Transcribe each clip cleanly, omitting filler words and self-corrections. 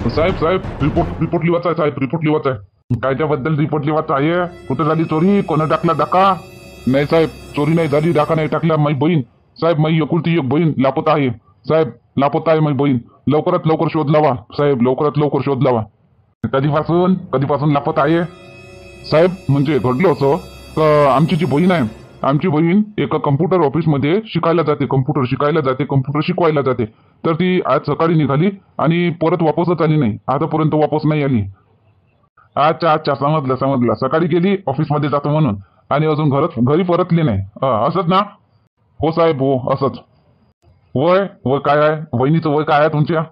साहेब साहेब report लिवायचा आहे साहेब, report लिवायचा आहे. कायद्याबद्दल रिपोर्ट लिवायचा आहे. कुठं झाली चोरी, कोणा टाकला डाका? नाही साहेब, चोरी नाही झाली, डाका नाही टाकला. माझी बहीण साहेब, माझी एकुलती एक बहीण लापता आहे साहेब, लापता आहे माझी बहीण. लवकरात लवकर शोध लावा साहेब, लवकरात लवकर शोध लावा. कधीपासून कधीपासून लापता आहे साहेब? म्हणजे घडलं असं का आमची जी बहीण आहे, आमची बहीण एका कम्प्युटर ऑफिसमध्ये शिकायला जाते, कम्प्युटर शिकायला जाते, कम्प्युटर शिकवायला जाते. तर ती आज सकाळी निघाली आणि परत वापसच आली नाही, आतापर्यंत वापस नाही आली. अच्छा अच्छा, समजलं समजलं. सकाळी गेली ऑफिसमध्ये जातो म्हणून आणि अजून घरी परतली नाही. असंच ना? हो साहेब, हो असंच. वय वय काय आहे बहिणीचं, वय काय आहे तुमच्या?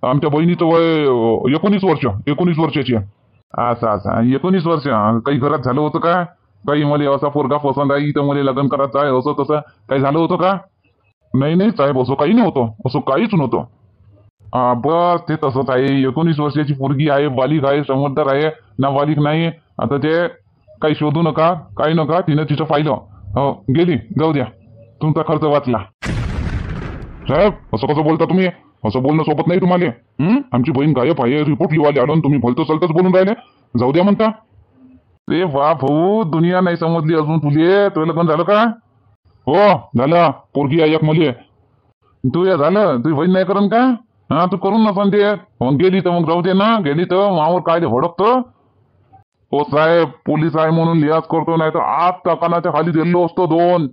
आमच्या बहिणीचं वय 19 वर्ष, 19 वर्षाची आहे. असं असं 19 वर्ष. काही घरात झालं होतं का? काही मला असा पोरगा पसंत आहे, इथं मला लग्न करायचं आहे, असं तसं काही झालं होतं का? नाही नाही साहेब, असं काही नव्हतं, असं काहीच नव्हतं. बस ते तसंच आहे. 19 वर्षाची पोरगी आहे, बालिक आहे, समजदार आहे ना, बालिक नाही. आता ते काही शोधू नका, काही नका. तिनं तिचं पाहिलं, गेली, जाऊ द्या, तुमचा खर्च वाचला. साहेब असं कसं बोलता तुम्ही? असं बोलणं सोबत नाही तुम्हाला. आमची बहीण गायब आहे, रिपोर्ट लिवाले आलो आणि तुम्ही भलतं चलतच बोलून राहिले. जाऊ द्या म्हणता. रे वा भाऊ, दुनिया नाही समजली अजून तुले. तुझं लग्न झालं का? हो झालं, पोरगी आहे एक मुली. तू या झालं, तुझी बहीण नाही करून का? हा, तू करून नसन ते. मग गेली तर मग जाऊ दे ना, गेली तर मावर काय भडकतो. हो साहेब, पोलीस आहे म्हणून लिहाज करतो, नाही तर आज टकानाच्या खाली दिलो असतो दोन.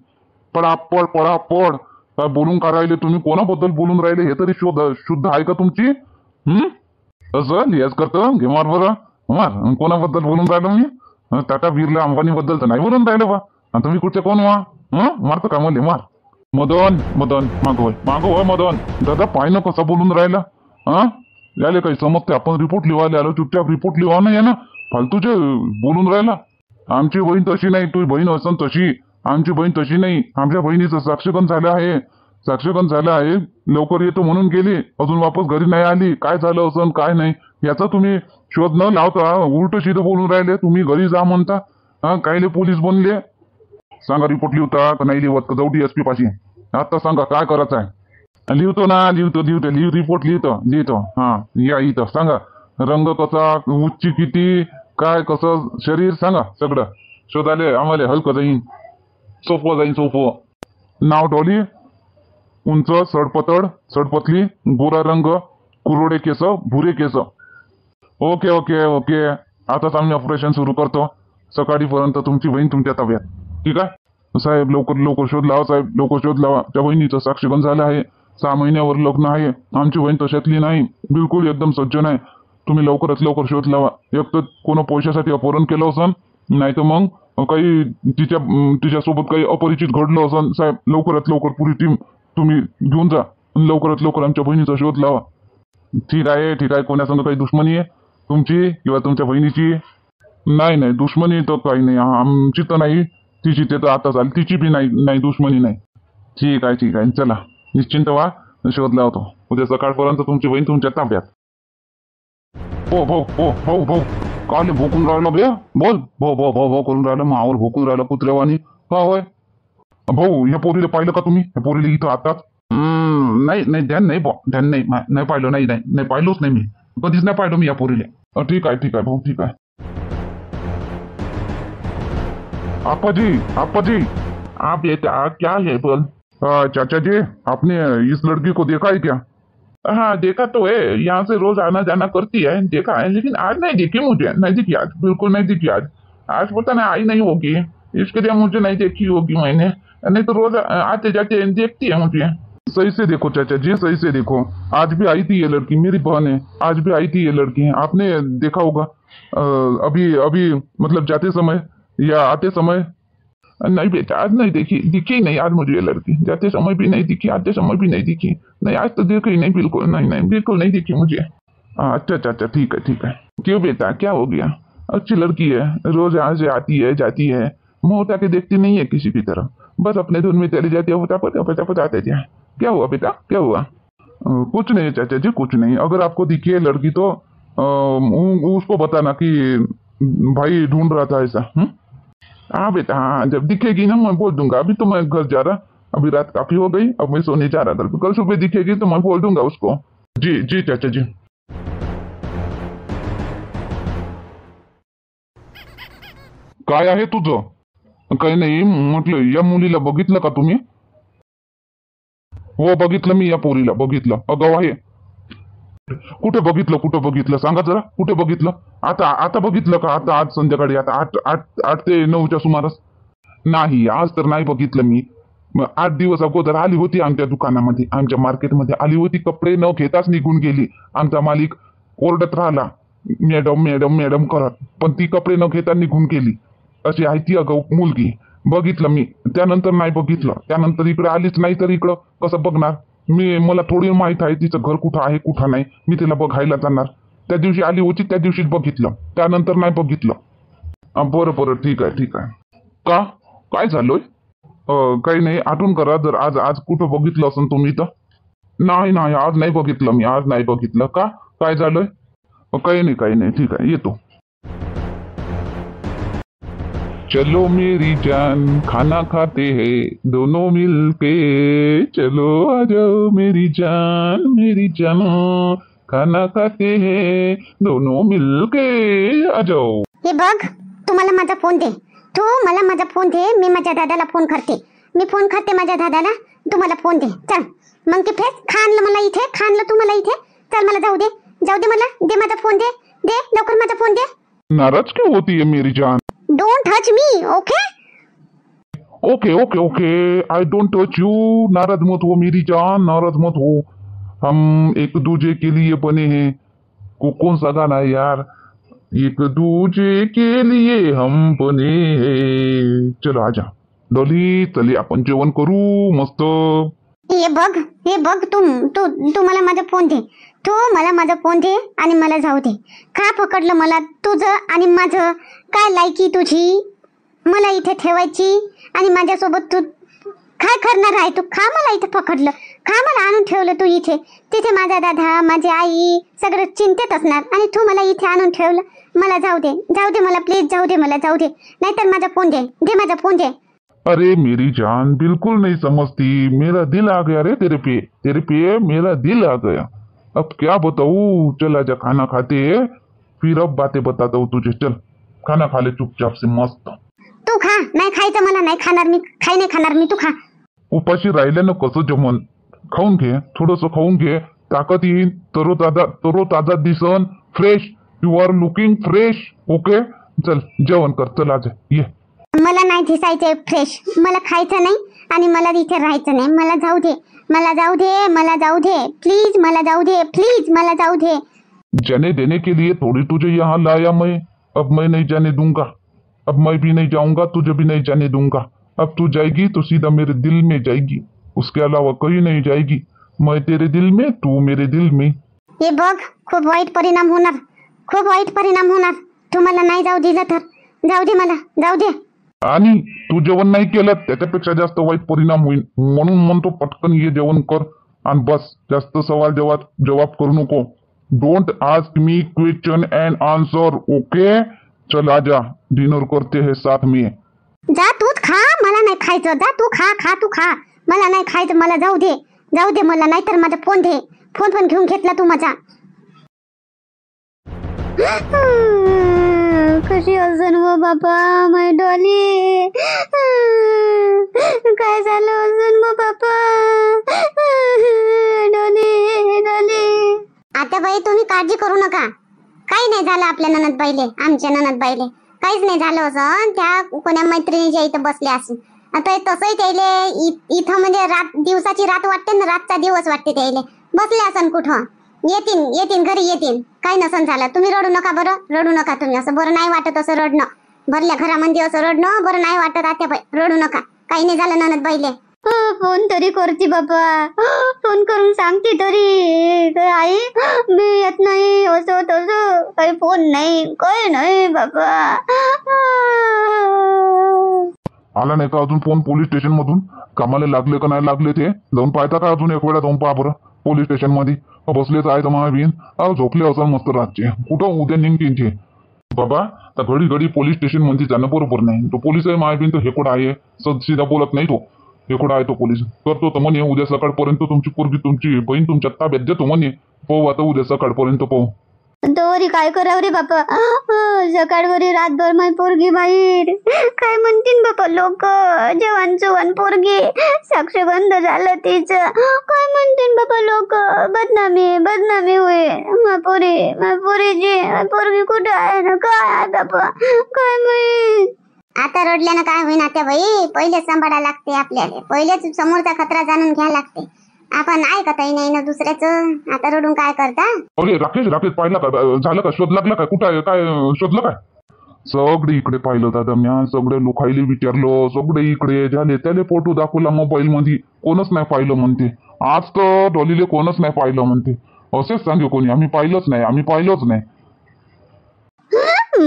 पडापड पडापड. काय बोलून का राहिले तुम्ही? कोणाबद्दल बोलून राहिले हे तरी शुद्ध आहे का तुमची? असं लिहाज करतो, घे मार बरं मार. कोणाबद्दल बोलून राहिलो मी? टाटा बिर्ला अंबानी बद्दल तर नाही बोलून राहिलो बा. आणि तुम्ही कुठचे कोण वा? मारतो का मला? मार. मदन मदन मागो मदन दादा, पाय ना कसा बोलून राहिला. याले काही समजते? आपण रिपोर्ट लिवायला आलो, चुपचाप रिपोर्ट लिवा ना. या ना फालतूचे बोलून राहिला. आमची बहीण तशी नाही, तुझी बहीण असन तशी. आमची बहीण तशी नाही. आमच्या बहिणीचं साक्षगण झालं आहे, साक्षगण झालं आहे. लवकर येतो म्हणून गेली, अजून वापस घरी नाही आली. काय झालं असन काय नाही याचा तुम्ही शोध न लावता उलट सीधं बोलून राहिले. तुम्ही घरी जा म्हणता, कायले पोलीस बनले? सांगा, रिपोर्ट लिहता का नाही लिहत? का जाऊ DSP पाशी? आता सांगा काय करायचं आहे. लिहतो ना, लिहतो रिपोर्ट लिहितो. या इथं सांगा, रंग कसा, उंची किती, काय कसं शरीर सांगा. सगळं शोधाले आम्हाला हलकं जाईन, सोपं. नाव डॉली, उंच, सडपतड, सडपतली, गोरा रंग, कुरडे केस, भुरे केस. Okay okay okay. आताच आम्ही ऑपरेशन सुरू करतो. सकाळीपर्यंत तुमची बहीण तुमच्या ताब्यात. ठीक आहे साहेब, लवकर शोध लावा साहेब, लवकर शोध लावा. त्या बहिणीचं साक्षगण झालं आहे, 6 महिन्यावर लग्न आहे. आमची बहीण तशातली नाही, बिलकुल एकदम सज्जन आहे. तुम्ही लवकरात लवकर शोध लावा. एक तर कोणा पैशासाठी अपहरण केलं असन, नाही तर मग काही तिच्यासोबत काही अपरिचित घडलं असन. साहेब लवकरात लवकर पुरी टीम तुम्ही घेऊन जा, लवकरात लवकर आमच्या बहिणीचा शोध लावा. ठीक आहे. कोणासंग काही दुश्मनी आहे तुमची किंवा तुमच्या बहिणीची? नाही दुश्मनी तर काही नाही, आमची तर नाही, तिची ते तर आता झाली, तिची बी नाही दुश्मनी नाही. ठीक आहे, चला निश्चिंत व्हा, शोध लावतो. उद्या सकाळपर्यंत तुमची बहीण तुमच्या ताब्यात. हो भाऊ काल भोकून राहिलं बे? बोल भाऊ करून राहिलं, मावर भोकून राहिलं कुत्र्यावानी का होय? भाऊ या पोरीला पाहिलं का तुम्ही? या पोरीला इथं आताच? नाही ध्यान नाही पाहिलं, नाही पाहिलोच नाही मी, कधीच नाही पाहिलं मी या पोरीला. ठीक आहे भाऊ, ठीक आहे. आपा जी आप ये क्या है बोल? चाचा जी, आपने इस लड़की को देखा है क्या? हाँ देखा तो है, यहाँ से रोज आना जाना करती है, देखा है, लेकिन आज नहीं दिखी मुझे, नहीं दिखी आज, बिल्कुल नहीं दिखी आज पता नहीं आई नहीं होगी, इसके लिए मुझे नहीं देखी होगी मैंने, नहीं तो रोज आते जाते देखती है मुझे। सही से देखो चाचा जी, सही से देखो, आज भी आई थी ये लड़की, मेरी बहन है, आज भी आई थी ये लड़की, आपने देखा होगा अभी मतलब जाते समय या आते समय? नहीं बेटा, आज नहीं दिखी नहीं आज मुझे ये लड़की, जाते समय भी नहीं दिखी, आते समय भी नहीं दिखी, नहीं आज तो देखी नहीं, बिल्कुल नहीं बिल्कुल नहीं दिखी मुझे। अच्छा ठीक है। क्यों बेटा, क्या हो गया? अच्छी लड़की है, रोज यहाँ से आती है जाती है, मुँह उठा के देखती नहीं है किसी की तरफ, बस अपने धुन में चली जाती है, फटाफट आते जाए। क्या हुआ बेटा, क्या हुआ? कुछ नहीं चाचा जी, कुछ नहीं। अगर आपको दिखी है लड़की तो उसको बताना कि भाई ढूंढ रहा था ऐसा। हाँ बेटा, हाँ जब दिखेगी ना मैं बोल दूंगा। अभी तो मैं घर जा रहा, अभी रात काफी हो गई, अब मैं सोने जा रहा था, कल सुबह दिखेगी तो मैं बोल दूंगा उसको। जी चाचा जी। काय आहे तुझं? काही नाही म्हटलं, या मुलीला बघितलं का तुम्ही? हो बघितलं, मी या पोरीला बघितलं. अगाव आहे. कुठे बघितलं सांगा जरा, कुठे बघितलं? आता आता बघितलं का? आता आज संध्याकाळी, आता 8 ते 9च्या सुमारास? नाही, आज तर नाही बघितलं मी. 8 दिवस अगोदर आली होती आमच्या दुकानामध्ये, आमच्या मार्केटमध्ये आली होती. कपडे न घेताच निघून गेली. आमचा मालिक ओरडत राहिला, मॅडम मॅडम मॅडम करत, पण ती कपडे न घेता निघून गेली. अशी आहे ती अगाऊ मुलगी. बघितलं मी, त्यानंतर नाही बघितलं. त्यानंतर इकडे आलीच नाही, तर इकडं कसं बघणार? मला थोडी माहित आहे तिचं घर कुठं आहे कुठं नाही. मी तिला बघायला जाणार. त्या दिवशी आली होती, त्या दिवशीच बघितलं, त्यानंतर नाही बघितलं. बरं बरं, ठीक आहे ठीक आहे. का? काय झालोय? काही नाही, आठवण करा जर आज आज कुठं बघितलं असेल तुम्ही तर. नाही नाही, आज नाही बघितलं मी, आज नाही बघितलं. का? काय झालंय? काही नाही काही नाही, ठीक आहे, येतो. चलो मेरी जान खाना खाते हैं दोनों मिलके, चलो आ जाओ मेरी जान खाना खाते हैं दोनों मिलके, आ जाओ. हे बघ, तू मला माझा फोन दे. तू मला माझा फोन दे. मी माझ्या दादाला फोन करते. मी फोन करते माझ्या दादाला. तू मला फोन दे. चल मग ते फेस खाणलं मला इथे, खाणलं तू मला इथे. चल मला जाऊ दे, जाऊ दे, मला दे माझा फोन. दे दे लवकर माझा फोन दे. नाराज क्यों होती है मेरी जान? Don't touch me, okay? Okay okay okay, I don't touch you. नाराज मत हो मेरी जान, नाराज मत हो. हम एक दूजे के लिए बने हैं. कौन सा गाना है यार? एक दूजे के लिए हम बने हैं. चलो आजा डोली, चले आपण जेवण करू मस्त. हे बघ, हे बघ, तू तू तू मला माझा फोन दे. तू मला माझा फोन दे आणि मला जाऊ दे. का पकडलं मला तुझं आणि माझं? काय लायकी तुझी मला इथे ठेवायची आणि माझ्यासोबत तू काय करणार आहे? तू का मला इथे पकडलं? का मला आणून ठेवलं तू इथे? तिथे माझा दादा, माझी आई सगळं चिंतेत असणार आणि तू मला इथे आणून ठेवलं. मला जाऊ दे, जाऊ दे, मला प्लीज जाऊ दे, मला जाऊ दे. नाहीतर माझा फोन दे. दे माझा फोन दे. अरे मेरी जान बिल्कुल नहीं समझती. मेरा दिल आ गया रे तेरे पे मेरा दिल आ गया. अब क्या बताऊं? चल आजा खाना खाते हैं, फिर अब बातें बताता हूँ तुझे. चल खाना खा ले चुपचाप से मस्त. तू खा. नाही खायचं मला, नाही खाणार मी. नाही खाणार मी, तू खा. उपाशी राहिल्यानं कसं जमन? खाऊन घे, थोडस खाऊन घे, ताकद येईल, तरोताजा दिसन, fresh. You are looking fresh. Okay, चल जेवण कर, चल आजा ये. मला नाही दिसायचंय फ्रेश. मला खायचं नाही आणि मला इथे राहायचं नाही. मला जाऊ दे, मला जाऊ दे, मला जाऊ दे, प्लीज मला जाऊ दे, प्लीज मला जाऊ दे. जाने देने के लिए थोड़ी तुझे यहाँ लाया मैं. अब मैं नहीं जाने दूंगा. अब मैं भी नहीं जाऊंगा, तुझे भी नहीं जाने दूंगा. अब तू जाएगी तो सीधा मेरे दिल में जाएगी, उसके अलावा कहीं नहीं जाएगी. मैं तेरे दिल में, तू मेरे दिल में. हे बघ, खूप वाईट परिणाम होणार, खूप वाईट परिणाम होणार. तू मला नाही जाऊ दिलं तर. जाऊ दे, मला जाऊ दे. आणि तू जेवण नाही केलं त्याच्यापेक्षा जास्त वाईट परिणाम होईल. म्हणून म्हणतो पटकन ये जेवण कर आणि बस. जास्त सवाल जवाब करू नको. Don't ask me question and answer. Okay, चल आजा, डिनर करते हैं साथ में. जा तूच खा, मला नाही खायचं. जा तू खा, खा तू खा. मला नाही खायचं, मला जाऊ दे, जाऊ दे मला. नाहीतर माझा फोन दे. फोन पण घेऊन घेतला तू माझा. कशी असन व बाबा माय डॉली? काय झालं असन व बाबा? Dolly Dolly. आता बाई तुम्ही काळजी करू नका. काही नाही झालं आपल्या ननदबाईले, आमच्या ननदबाईले काहीच नाही झालं. असं त्या कोण्या मैत्रिणीच्या इथं बसले असून आता तसंही त्याले इथं म्हणजे दिवसाची रात वाटते ना, रातचा दिवस वाटते. त्याले बसले असन कुठं. येतील घरी येतील. काही नसन झालं. तुम्ही रडू नका बरं, रडू नका तुम्ही. असं बरं नाही वाटत असं रडणं. भरल्या घरामध्ये असं रडणं बरं नाही वाटत. आत्याबाई रडू नका. काही नाही झालं ननदबाईले. फोन तरी करते बाबा, फोन करून सांगते तरी. आई मी येत नाही, असं तसं काही फोन नाही, काही नाही बाबा. आला नाही का अजून फोन पोलीस स्टेशन मधून? कामाला लागले का नाही लागले ते जाऊन पाहता का? अजून एक वेळा जाऊन पहा बरं पोलीस स्टेशन मध्ये. बसलेच आहे तर महावीन झोपले असं मस्त रातचे. कुठं उद्या निघतील ते बाबा. तर घडी घडी पोलीस स्टेशन मध्ये जाणं बरोबर नाही. तो पोलीस आहे महावीन, तो हेकोडा आहे, सीधा बोलत नाही. तो हेकोडा आहे तो पोलीस. करतो तर म्हणे उद्या सकाळपर्यंत तुमची पोरगी, तुमची बहीण तुमच्या ताब्यात देतो म्हणे. पाहू आता उद्या सकाळपर्यंत पाहू. तोवरी काय करावं रे बापा. सकाळवरी रातभर माय पोरगी बाहेर. काय म्हणतील बापा लोक. जवान जवान पोरगी, साक्षगंध झालं तिचं. काय म्हणतील बापा लोक. बदनामी होय. पोरीची पोरगी कुठे आहे ना काय आहे बापा काय माहित. आता रडल्यानं काय होईन आता बाई. पहिले सांभाळा लागते आपल्याला. पहिलेच समोरचा खतरा जाणून घ्या लागते. आपण ऐकतही नाही ना दुसऱ्याचं. आता रडून काय करता. अरे राकेश पाहिलं का. झालं का. शोध लागला काय. कुठं आहे काय शोधलं काय. सगळे इकडे पाहिलं दादा म्या. सगळे लोकायले विचारलं. सगळे इकडे झाले. त्याले फोटो दाखवला मोबाईल मध्ये. कोणच नाही पाहिलं म्हणते. आज तर डॉलीले कोणच नाही पाहिलं म्हणते. असेच सांगे कोणी. आम्ही पाहिलंच नाही.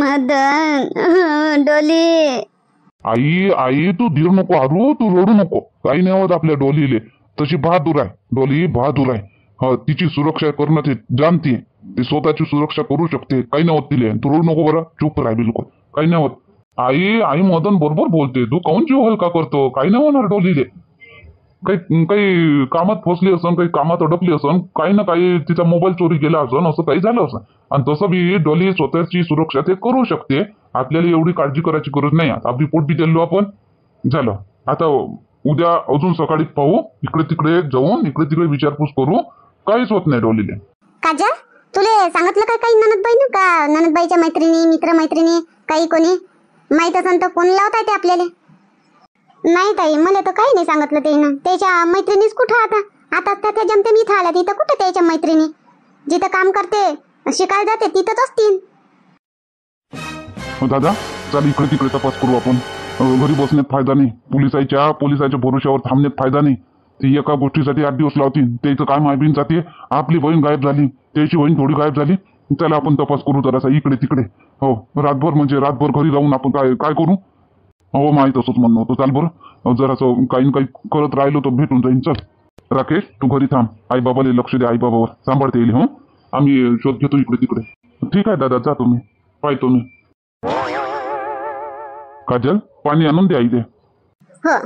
मदन डोली. आई तू धीर नको हरू. तू रडू नको. काही नाही होत आपल्या डोलीले. तशी बहादूर आहे. डोली बहादूर आहे. तिची सुरक्षा करणं ते जाणते. ती स्वतःची सुरक्षा करू शकते. काही नाही होत तिले. तू रडू नको बरं. चुप राह बिलकुल. काही नाही होत. आई मदन बरोबर बोलते. तू काऊन जीव हलका करतो. काही नाही होणार डोलीले. काही कामात फसली असन. काही कामात अडकली असन. काही ना काही तिचा मोबाईल चोरी गेला असन. असं काही झालं असं. आणि तसं बी डोली स्वतःची सुरक्षा ते करू शकते. आपल्याला एवढी काळजी करायची गरज नाही. आपली पोट बी दिलो आपण. झालं. आता उद्या अजून सकाळी पाहू. इकडे तिकडे जाऊन इकडे तिकडे विचारपूस करू. काहीच होत नाही डोलीले. काजल तुले सांगितलं काय काही ननदबाई का. ननदबाईच्या मैत्रिणी मित्रमैत्रिणी काही कोणी माहित असन तर फोन लावताय ते आपल्याला. नाही ताई मला तर काही नाही सांगितलं त्यानं. त्याच्या मैत्रिणीच कुठं आता त्या जमते मी इथं आल्या तिथं कुठं त्याच्या मैत्रिणी. जिथं काम करते शिकायला जाते तिथंच असतील. दादा चल इकडे तिकडे तपास करू आपण. घरी बसण्यात फायदा नाही. पोलिसाच्या भरोश्यावर थांबण्यात फायदा नाही. ती एका गोष्टीसाठी 8 दिवस लावतील. त्याचं काय मायबीन जाते. आपली बहीण गायब झाली. त्याची बहीण थोडी गायब झाली. त्याला आपण तपास करू जरासा इकडे तिकडे. हो रातभर घरी राहून आपण काय करू. हो माहित असंच म्हणणं होतं. चाल बरं जरासं काही ना काही करत राहिलो तर भेटून जाईन. चल राकेश तू घरी थांब. आई बाबाला लक्ष दे. आई बाबावर सांभाळता येईल. हो आम्ही शोध घेतो इकडे तिकडे. ठीक आहे दादा जा तुम्ही. पाहतो मी. काजल पाणी आणून दे आई दे. हो